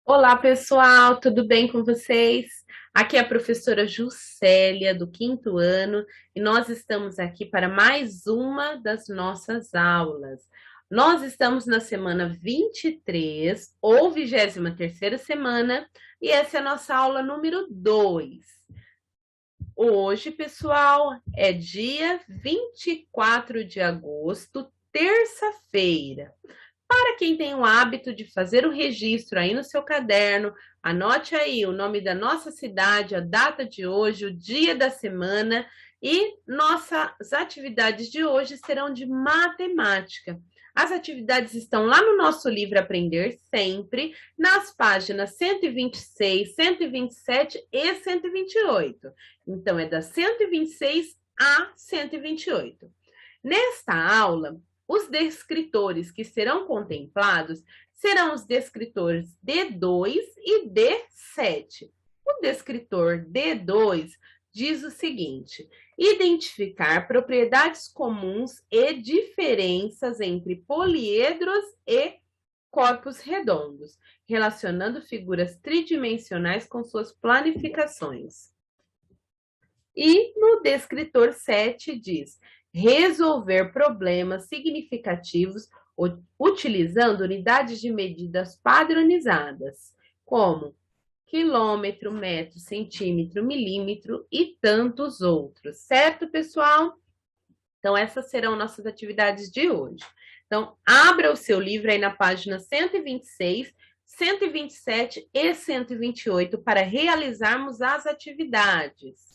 Olá, pessoal, tudo bem com vocês? Aqui é a professora Juscelia, do quinto ano, e nós estamos aqui para mais uma das nossas aulas. Nós estamos na semana 23, ou 23ª semana, e essa é a nossa aula número 2. Hoje, pessoal, é dia 24 de agosto, terça-feira. Para quem tem o hábito de fazer o registro aí no seu caderno, anote aí o nome da nossa cidade, a data de hoje, o dia da semana e nossas atividades de hoje serão de matemática. As atividades estão lá no nosso livro Aprender Sempre, nas páginas 126, 127 e 128. Então, é da 126 a 128. Nesta aula, os descritores que serão contemplados serão os descritores D2 e D7. O descritor D2 diz o seguinte: identificar propriedades comuns e diferenças entre poliedros e corpos redondos, relacionando figuras tridimensionais com suas planificações. E no descritor 7 diz: resolver problemas significativos utilizando unidades de medidas padronizadas, como quilômetro, metro, centímetro, milímetro e tantos outros. Certo, pessoal? Então, essas serão nossas atividades de hoje. Então, abra o seu livro aí na página 126, 127 e 128 para realizarmos as atividades.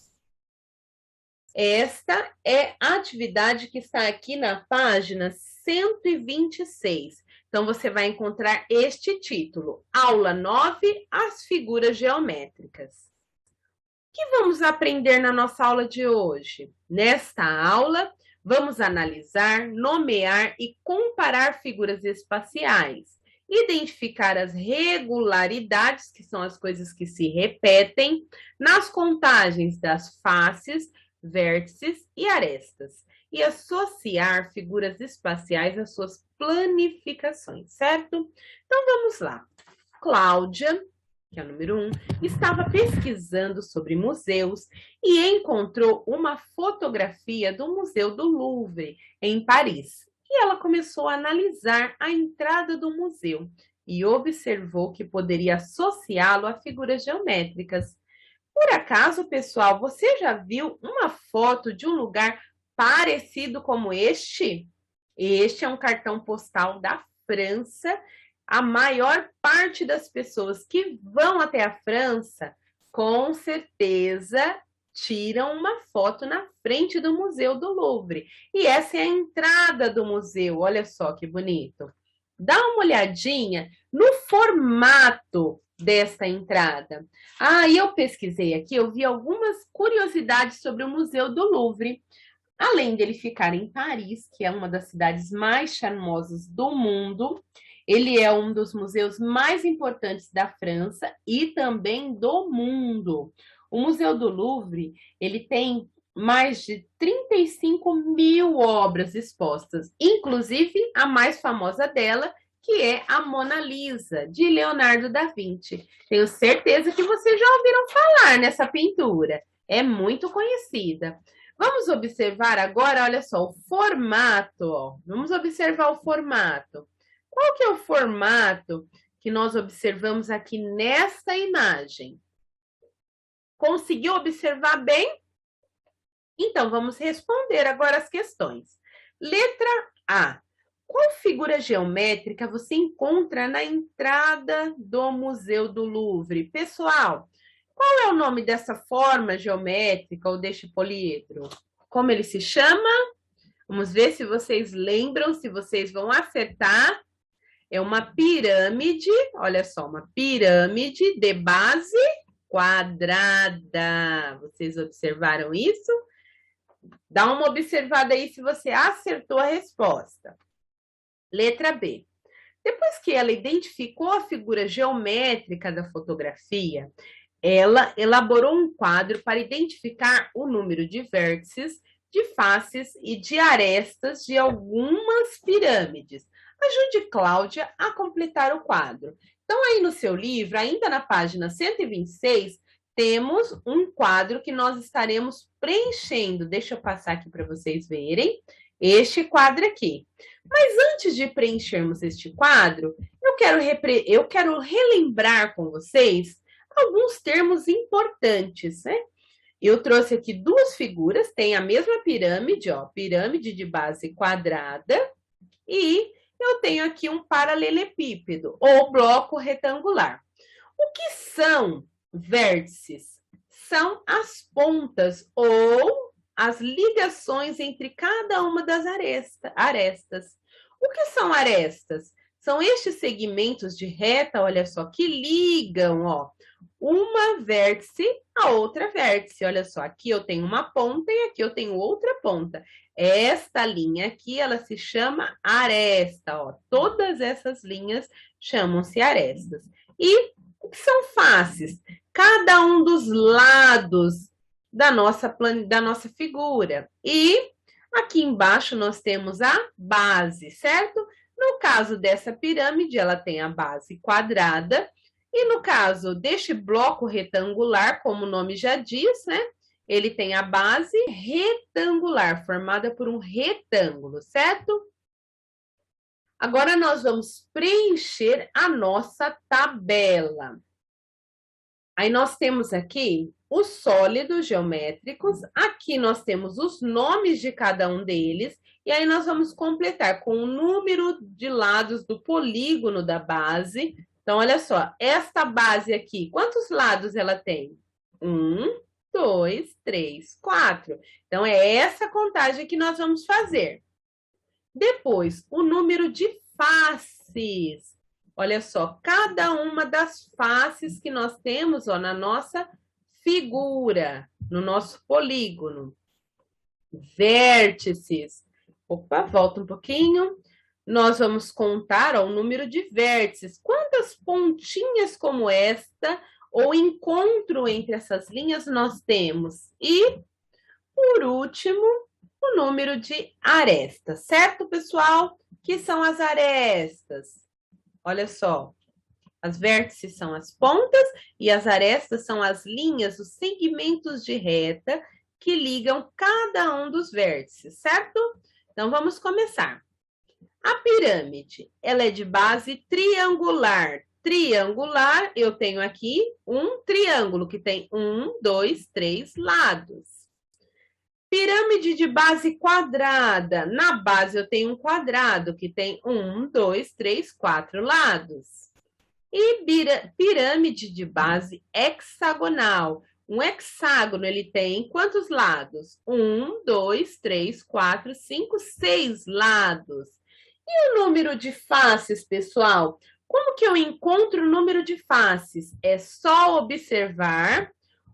Esta é a atividade que está aqui na página 126. Então, você vai encontrar este título, Aula 9, as figuras geométricas. O que vamos aprender na nossa aula de hoje? Nesta aula, vamos analisar, nomear e comparar figuras espaciais, identificar as regularidades, que são as coisas que se repetem, nas contagens das faces, vértices e arestas, e associar figuras espaciais às suas planificações, certo? Então, vamos lá. Cláudia, que é o número 1, estava pesquisando sobre museus e encontrou uma fotografia do Museu do Louvre, em Paris. E ela começou a analisar a entrada do museu e observou que poderia associá-lo a figuras geométricas. Por acaso, pessoal, você já viu uma foto de um lugar parecido como este? Este é um cartão postal da França. A maior parte das pessoas que vão até a França, com certeza, tiram uma foto na frente do Museu do Louvre. E essa é a entrada do museu. Olha só que bonito. Dá uma olhadinha no formato desta entrada. E eu pesquisei aqui, eu vi algumas curiosidades sobre o Museu do Louvre. Além dele ficar em Paris, que é uma das cidades mais charmosas do mundo, ele é um dos museus mais importantes da França e também do mundo. O Museu do Louvre, ele tem mais de 35 mil obras expostas, inclusive a mais famosa dela, que é a Mona Lisa, de Leonardo da Vinci. Tenho certeza que vocês já ouviram falar nessa pintura. É muito conhecida. Vamos observar agora, olha só, o formato. Ó. Vamos observar o formato. Qual que é o formato que nós observamos aqui nesta imagem? Conseguiu observar bem? Então, vamos responder agora as questões. Letra A. Qual figura geométrica você encontra na entrada do Museu do Louvre? Pessoal, qual é o nome dessa forma geométrica ou deste poliedro? Como ele se chama? Vamos ver se vocês lembram, se vocês vão acertar. É uma pirâmide, olha só, uma pirâmide de base quadrada. Vocês observaram isso? Dá uma observada aí se você acertou a resposta. Letra B. Depois que ela identificou a figura geométrica da fotografia, ela elaborou um quadro para identificar o número de vértices, de faces e de arestas de algumas pirâmides. Ajude Cláudia a completar o quadro. Então, aí no seu livro, ainda na página 126, temos um quadro que nós estaremos preenchendo. Deixa eu passar aqui para vocês verem este quadro aqui. Mas antes de preenchermos este quadro, eu quero relembrar com vocês alguns termos importantes, né? Eu trouxe aqui duas figuras, tem a mesma pirâmide, ó, pirâmide de base quadrada, e eu tenho aqui um paralelepípedo, ou bloco retangular. O que são vértices? São as pontas ou as ligações entre cada uma das arestas. O que são arestas? São estes segmentos de reta, olha só, que ligam, ó, uma vértice a outra vértice. Olha só, aqui eu tenho uma ponta e aqui eu tenho outra ponta. Esta linha aqui, ela se chama aresta, ó. Todas essas linhas chamam-se arestas. E o que são faces? Cada um dos lados da nossa figura. E aqui embaixo nós temos a base, certo? No caso dessa pirâmide, ela tem a base quadrada. E no caso deste bloco retangular, como o nome já diz, né? Ele tem a base retangular, formada por um retângulo, certo? Agora nós vamos preencher a nossa tabela. Aí nós temos aqui os sólidos geométricos, aqui nós temos os nomes de cada um deles, e aí nós vamos completar com o número de lados do polígono da base. Então, olha só, esta base aqui, quantos lados ela tem? 1, 2, 3, 4. Então, é essa contagem que nós vamos fazer. Depois, o número de faces. Olha só, cada uma das faces que nós temos, ó, na nossa figura, no nosso polígono. Vértices. Opa, volta um pouquinho. Nós vamos contar, ó, o número de vértices. Quantas pontinhas como esta, ou encontro entre essas linhas, nós temos? E, por último, o número de arestas, certo, pessoal? Que são as arestas? Olha só, as vértices são as pontas e as arestas são as linhas, os segmentos de reta que ligam cada um dos vértices, certo? Então, vamos começar. A pirâmide, ela é de base triangular. Triangular, eu tenho aqui um triângulo que tem 1, 2, 3 lados. Pirâmide de base quadrada. Na base eu tenho um quadrado que tem 1, 2, 3, 4 lados. E pirâmide de base hexagonal. Um hexágono, ele tem quantos lados? 1, 2, 3, 4, 5, 6 lados. E o número de faces, pessoal? Como que eu encontro o número de faces? É só observar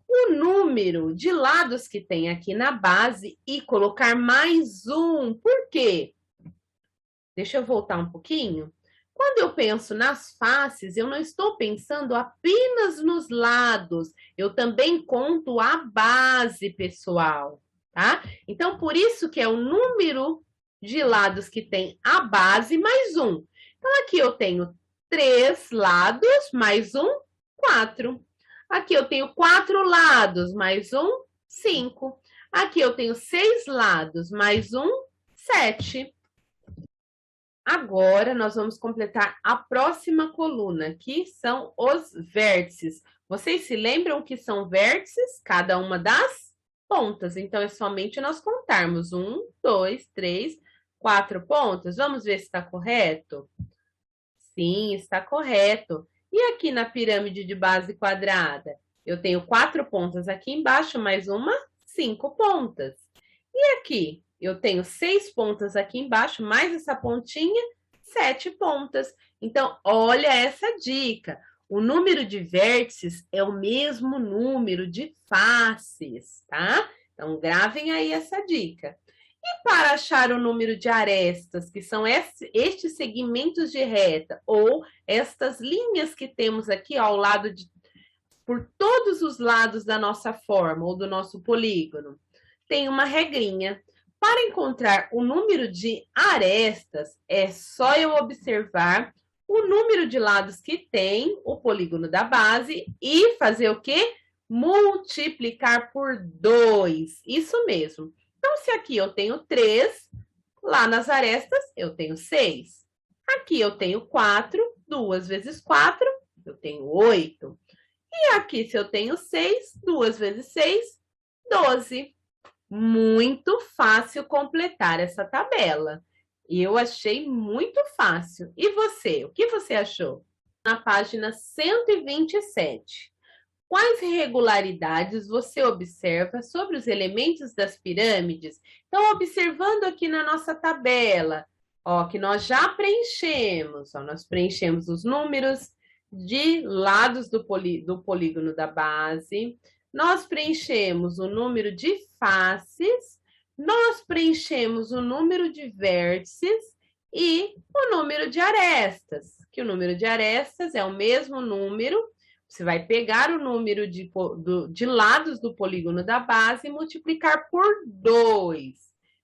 o número de lados que tem aqui na base e colocar mais um. Por quê? Deixa eu voltar um pouquinho. Quando eu penso nas faces, eu não estou pensando apenas nos lados. Eu também conto a base, pessoal, tá? Então, por isso que é o número de lados que tem a base mais um. Então, aqui eu tenho 3 lados mais um, 4. Aqui eu tenho 4 lados mais um, 5. Aqui eu tenho 6 lados mais um, 7. Agora, nós vamos completar a próxima coluna, que são os vértices. Vocês se lembram que são vértices? Cada uma das pontas. Então, é somente nós contarmos 1, 2, 3, 4 pontos. Vamos ver se está correto? Sim, está correto. E aqui na pirâmide de base quadrada? Eu tenho 4 pontas aqui embaixo, mais uma, 5 pontas. E aqui? Eu tenho 6 pontas aqui embaixo, mais essa pontinha, 7 pontas. Então, olha essa dica. O número de vértices é o mesmo número de faces, tá? Então, gravem aí essa dica. E para achar o número de arestas, que são estes segmentos de reta, ou estas linhas que temos aqui ao lado por todos os lados da nossa forma, ou do nosso polígono, tem uma regrinha. Para encontrar o número de arestas, é só eu observar o número de lados que tem o polígono da base e fazer o quê? Multiplicar por 2. Isso mesmo. Então, se aqui eu tenho 3, lá nas arestas eu tenho 6. Aqui eu tenho 4, 2 vezes 4, eu tenho 8. E aqui, se eu tenho 6, 2 vezes 6, 12. Muito fácil completar essa tabela. Eu achei muito fácil. E você? O que você achou? Na página 127. Quais irregularidades você observa sobre os elementos das pirâmides? Então, observando aqui na nossa tabela, ó, que nós já preenchemos. Ó, nós preenchemos os números de lados do polígono da base. Nós preenchemos o número de faces, nós preenchemos o número de vértices e o número de arestas, que o número de arestas é o mesmo número, você vai pegar o número de lados do polígono da base e multiplicar por 2.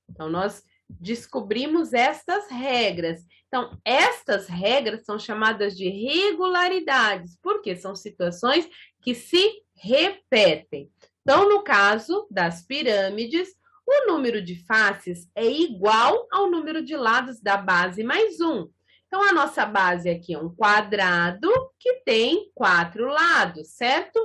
Então, nós descobrimos estas regras. Então, estas regras são chamadas de regularidades, porque são situações que se repetem. Então, no caso das pirâmides, o número de faces é igual ao número de lados da base mais 1. Então, a nossa base aqui é um quadrado que tem 4 lados, certo?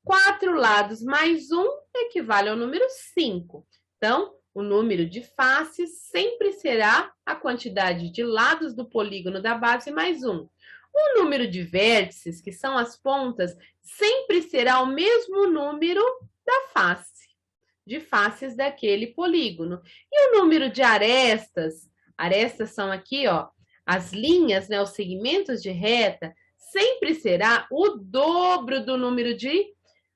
4 lados mais 1 equivale ao número 5. Então, o número de faces sempre será a quantidade de lados do polígono da base mais 1. O número de vértices, que são as pontas, sempre será o mesmo número da face, de faces daquele polígono. E o número de arestas são aqui, ó, as linhas, né, os segmentos de reta, sempre será o dobro do número de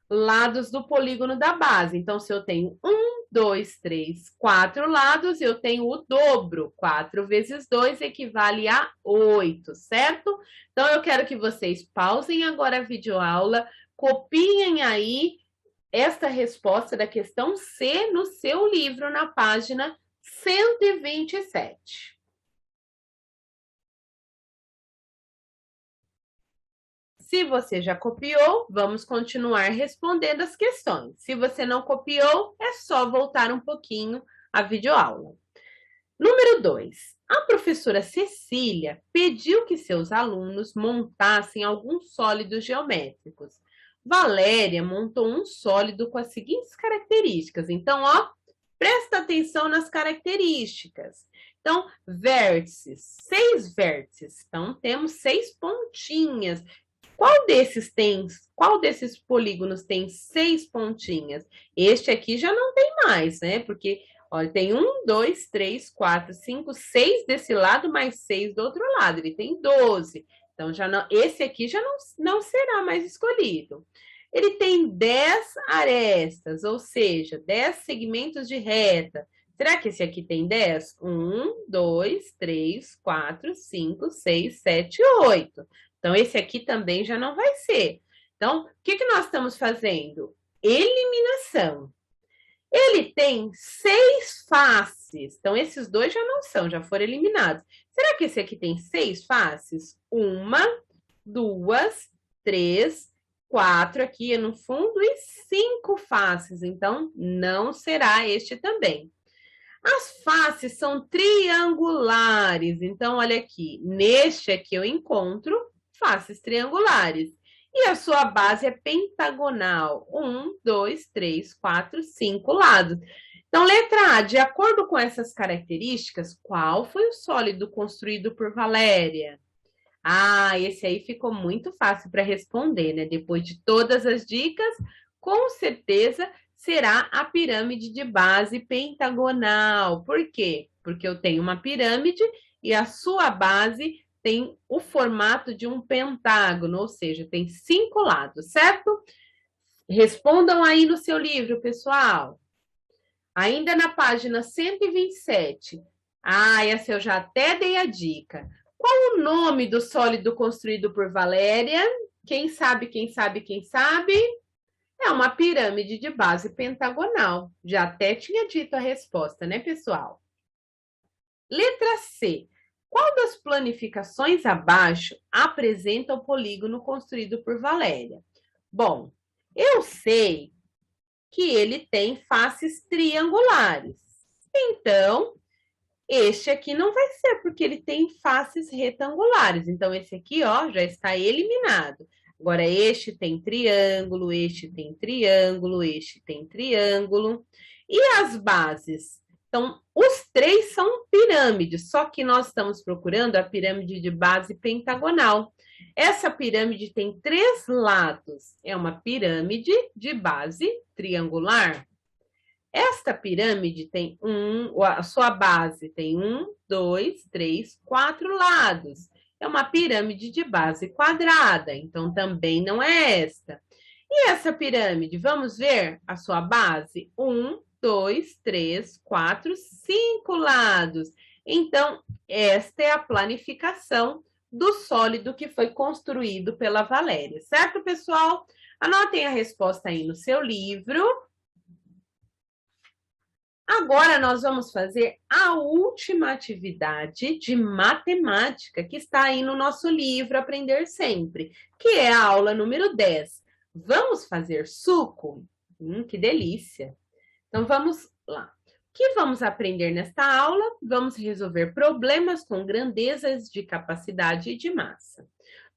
lados do polígono da base. Então, se eu tenho 1, 2, 3, 4 lados, eu tenho o dobro. 4 vezes 2 equivale a 8, certo? Então, eu quero que vocês pausem agora a videoaula, copiem aí esta resposta da questão C no seu livro, na página 127. Se você já copiou, vamos continuar respondendo as questões. Se você não copiou, é só voltar um pouquinho a videoaula. Número 2. A professora Cecília pediu que seus alunos montassem alguns sólidos geométricos. Valéria montou um sólido com as seguintes características. Então, ó, presta atenção nas características. Então, vértices, 6 vértices. Então, temos 6 pontinhas. Qual desses polígonos tem 6 pontinhas? Este aqui já não tem mais, né? Porque, olha, tem 1, 2, 3, 4, 5, 6 desse lado, mais 6 do outro lado. Ele tem 12. Então, já não, esse aqui já não será mais escolhido. Ele tem 10 arestas, ou seja, 10 segmentos de reta. Será que esse aqui tem 10? 1, 2, 3, 4, 5, 6, 7, 8. Então, esse aqui também já não vai ser. Então, o que nós estamos fazendo? Eliminação. Ele tem 6 faces. Então, esses dois já não são, já foram eliminados. Será que esse aqui tem 6 faces? 1, 2, 3, 4 aqui no fundo e 5 faces. Então, não será este também. As faces são triangulares. Então, olha aqui. Neste aqui eu encontro faces triangulares. E a sua base é pentagonal. 1, 2, 3, 4, 5 lados. Então, letra A, de acordo com essas características, qual foi o sólido construído por Valéria? Ah, esse aí ficou muito fácil para responder, né? Depois de todas as dicas, com certeza será a pirâmide de base pentagonal. Por quê? Porque eu tenho uma pirâmide e a sua base tem o formato de um pentágono, ou seja, tem 5 lados, certo? Respondam aí no seu livro, pessoal. Ainda na página 127. Ah, essa eu já até dei a dica. Qual o nome do sólido construído por Valéria? Quem sabe, quem sabe, quem sabe? É uma pirâmide de base pentagonal. Já até tinha dito a resposta, né, pessoal? Letra C. Qual das planificações abaixo apresenta o polígono construído por Valéria? Bom, eu sei que ele tem faces triangulares. Então, este aqui não vai ser, porque ele tem faces retangulares. Então, esse aqui, ó, já está eliminado. Agora, este tem triângulo, este tem triângulo, este tem triângulo. E as bases? Então, os três são pirâmides, só que nós estamos procurando a pirâmide de base pentagonal. Essa pirâmide tem três lados. É uma pirâmide de base triangular. Esta pirâmide tem a sua base tem 4 lados. É uma pirâmide de base quadrada, então também não é esta. E essa pirâmide, vamos ver a sua base? 5 lados. Então, esta é a planificação do sólido que foi construído pela Valéria, certo, pessoal? Anotem a resposta aí no seu livro. Agora nós vamos fazer a última atividade de matemática que está aí no nosso livro Aprender Sempre, que é a aula número 10. Vamos fazer suco? Que delícia! Então vamos lá. O que vamos aprender nesta aula? Vamos resolver problemas com grandezas de capacidade e de massa.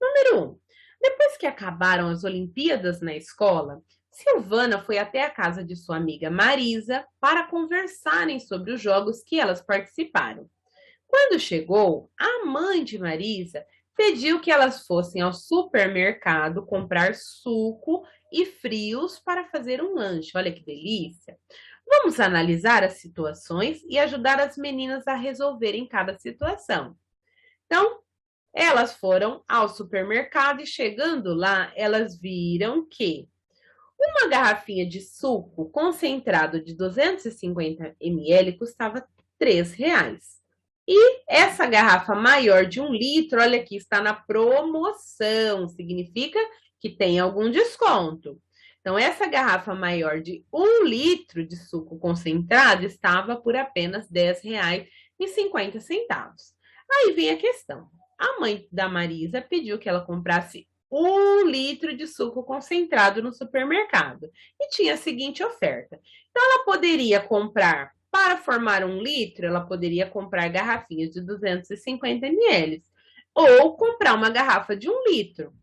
Número 1. Depois que acabaram as Olimpíadas na escola, Silvana foi até a casa de sua amiga Marisa para conversarem sobre os jogos que elas participaram. Quando chegou, a mãe de Marisa pediu que elas fossem ao supermercado comprar suco e frios para fazer um lanche. Olha que delícia! Vamos analisar as situações e ajudar as meninas a resolverem cada situação. Então, elas foram ao supermercado e chegando lá, elas viram que uma garrafinha de suco concentrado de 250 ml custava R$ 3. E essa garrafa maior de 1 litro, olha aqui, está na promoção, significa que tem algum desconto. Então, essa garrafa maior de 1 litro de suco concentrado estava por apenas R$ 10,50. Aí vem a questão. A mãe da Marisa pediu que ela comprasse 1 litro de suco concentrado no supermercado. E tinha a seguinte oferta. Então, ela poderia comprar, para formar 1 litro, ela poderia comprar garrafinhas de 250 ml. Ou comprar uma garrafa de 1 litro.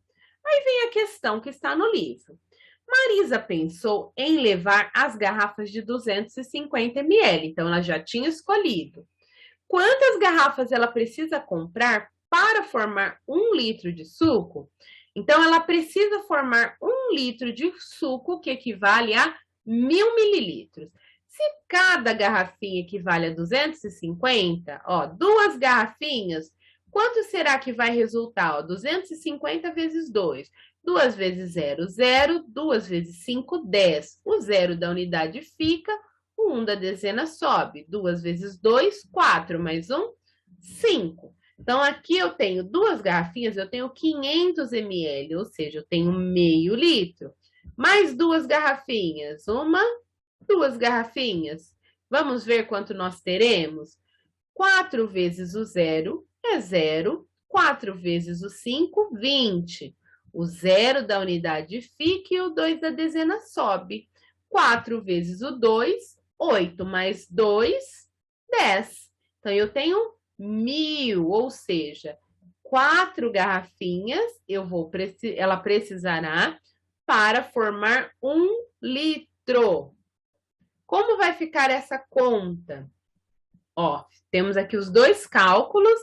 Aí vem a questão que está no livro. Marisa pensou em levar as garrafas de 250 ml. Então, ela já tinha escolhido. Quantas garrafas ela precisa comprar para formar 1 litro de suco? Então, ela precisa formar 1 litro de suco, que equivale a 1.000 mililitros. Se cada garrafinha equivale a 250, ó, 2 garrafinhas, quanto será que vai resultar? Ó, 250 vezes 2. 2 vezes 0, 0. 2 vezes 5, 10. O 0 da unidade fica, o 1 da dezena sobe. 2 vezes 2, 4. Mais 1, 5. Então, aqui eu tenho 2 garrafinhas, eu tenho 500 ml, ou seja, eu tenho meio litro. Mais 2 garrafinhas, 2 garrafinhas. Vamos ver quanto nós teremos? 4 vezes o 0 é 0. 4 vezes o 5, 20. O 0 da unidade fica e o 2 da dezena sobe. 4 vezes o 2, 8. Mais 2, 10. Então, eu tenho 1.000, ou seja, 4 garrafinhas ela precisará para formar 1 litro. Como vai ficar essa conta? Ó, temos aqui os 2 cálculos,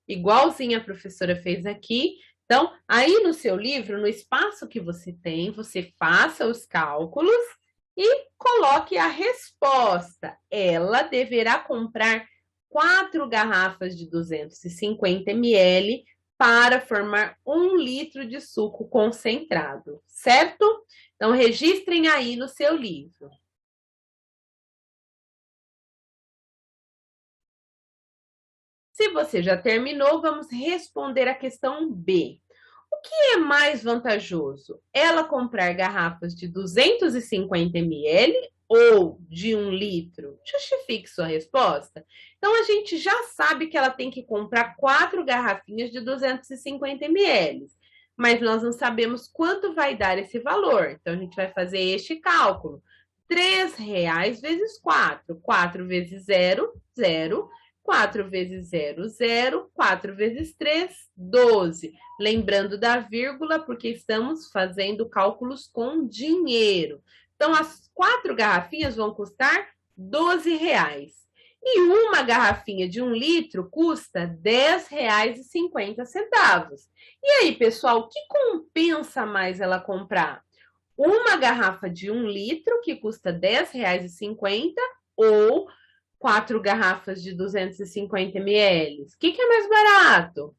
igualzinho a professora fez aqui. Então, aí no seu livro, no espaço que você tem, você faça os cálculos e coloque a resposta. Ela deverá comprar 4 garrafas de 250 ml para formar 1 litro de suco concentrado, certo? Então, registrem aí no seu livro. Se você já terminou, vamos responder a questão B. O É mais vantajoso ela comprar garrafas de 250 ml ou de 1 litro? Justifique sua resposta. Então, a gente já sabe que ela tem que comprar 4 garrafinhas de 250 ml, mas nós não sabemos quanto vai dar esse valor. Então, a gente vai fazer este cálculo. R$ 3 vezes 4. 4 vezes 0, 0. 4 vezes 0, 0. 4 vezes 3, 12. Lembrando da vírgula, porque estamos fazendo cálculos com dinheiro. Então, as 4 garrafinhas vão custar R$ 12. E uma garrafinha de 1 litro custa R$ 10,50. E aí, pessoal, o que compensa mais ela comprar? Uma garrafa de 1 litro, que custa R$ 10,50, ou 4 garrafas de 250 ml? O que é mais barato?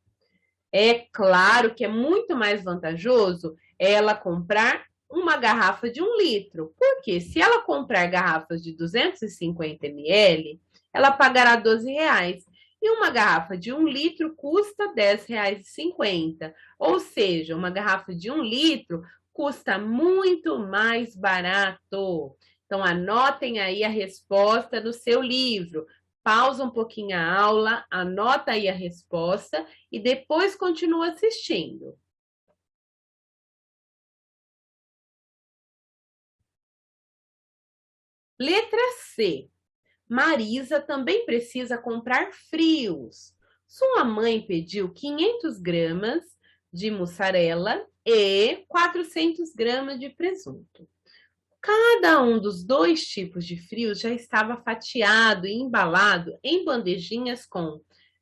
É claro que é muito mais vantajoso ela comprar uma garrafa de 1 litro, porque se ela comprar garrafas de 250 ml, ela pagará R$ 12. E uma garrafa de 1 litro custa R$ 10,50. Ou seja, uma garrafa de 1 litro custa muito mais barato. Então, anotem aí a resposta do seu livro. Pausa um pouquinho a aula, anota aí a resposta e depois continua assistindo. Letra C. Marisa também precisa comprar frios. Sua mãe pediu 500 gramas de mussarela e 400 gramas de presunto. Cada um dos 2 tipos de frios já estava fatiado e embalado em bandejinhas com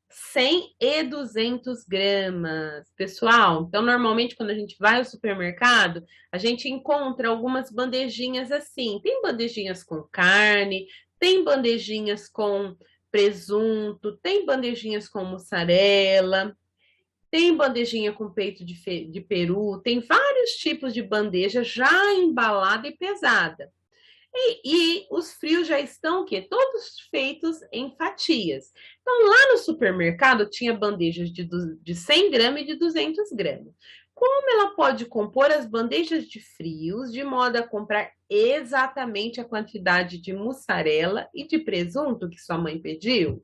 100 e 200 gramas. Pessoal, então normalmente quando a gente vai ao supermercado, a gente encontra algumas bandejinhas assim. Tem bandejinhas com carne, tem bandejinhas com presunto, tem bandejinhas com mussarela, tem bandejinha com peito de peru, tem vários tipos de bandeja já embalada e pesada. E os frios já estão o quê? Todos feitos em fatias. Então, lá no supermercado tinha bandejas de 100 gramas e de 200 gramas. Como ela pode compor as bandejas de frios de modo a comprar exatamente a quantidade de mussarela e de presunto que sua mãe pediu?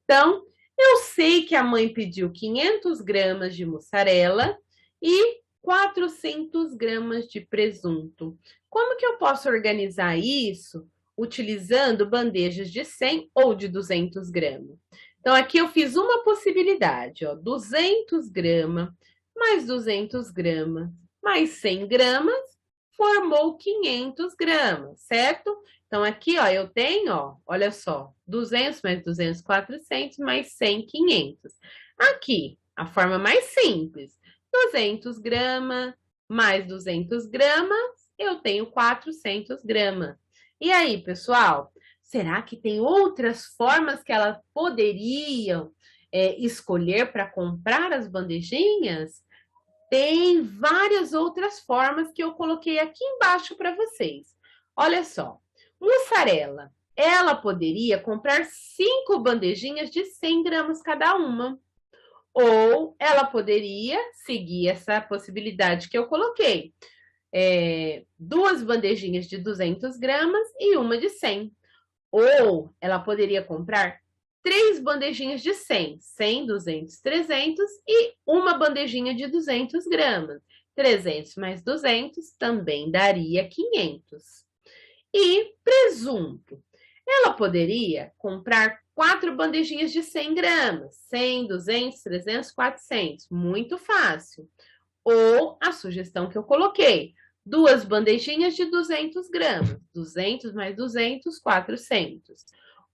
Então, eu sei que a mãe pediu 500 gramas de mussarela e 400 gramas de presunto. Como que eu posso organizar isso utilizando bandejas de 100 ou de 200 gramas? Então, aqui eu fiz uma possibilidade, ó, 200 gramas mais 200 gramas mais 100 gramas formou 500 gramas, certo? Então, aqui, ó, eu tenho, ó, olha só, 200 mais 200, 400, mais 100, 500. Aqui, a forma mais simples, 200 gramas mais 200 gramas, eu tenho 400 gramas. E aí, pessoal, será que tem outras formas que elas poderiam escolher para comprar as bandejinhas? Tem várias outras formas que eu coloquei aqui embaixo para vocês. Olha só, mussarela. Ela poderia comprar 5 bandejinhas de 100 gramas cada uma. Ou ela poderia seguir essa possibilidade que eu coloquei. 2 bandejinhas de 200 gramas e uma de 100. Ou ela poderia comprar 3 bandejinhas de 100, 100, 200, 300 e uma bandejinha de 200 gramas. 300 mais 200 também daria 500. E presunto. Ela poderia comprar 4 bandejinhas de 100 gramas. 100, 200, 300, 400. Muito fácil. Ou a sugestão que eu coloquei. 2 bandejinhas de 200 gramas. 200 mais 200, 400.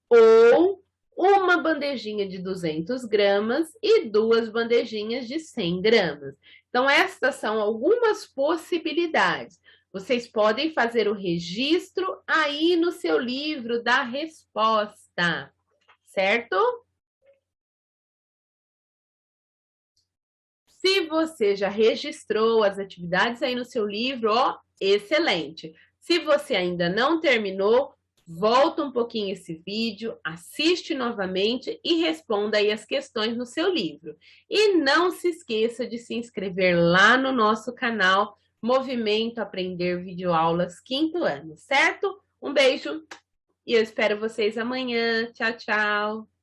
Ou uma bandejinha de 200 gramas e 2 bandejinhas de 100 gramas. Então, estas são algumas possibilidades. Vocês podem fazer o registro aí no seu livro da resposta, certo? Se você já registrou as atividades aí no seu livro, ó, excelente. Se você ainda não terminou, Volta um pouquinho esse vídeo, assiste novamente e responda aí as questões no seu livro. E não se esqueça de se inscrever lá no nosso canal Movimento Aprender Videoaulas 5º ano, certo? Um beijo e eu espero vocês amanhã. Tchau, tchau!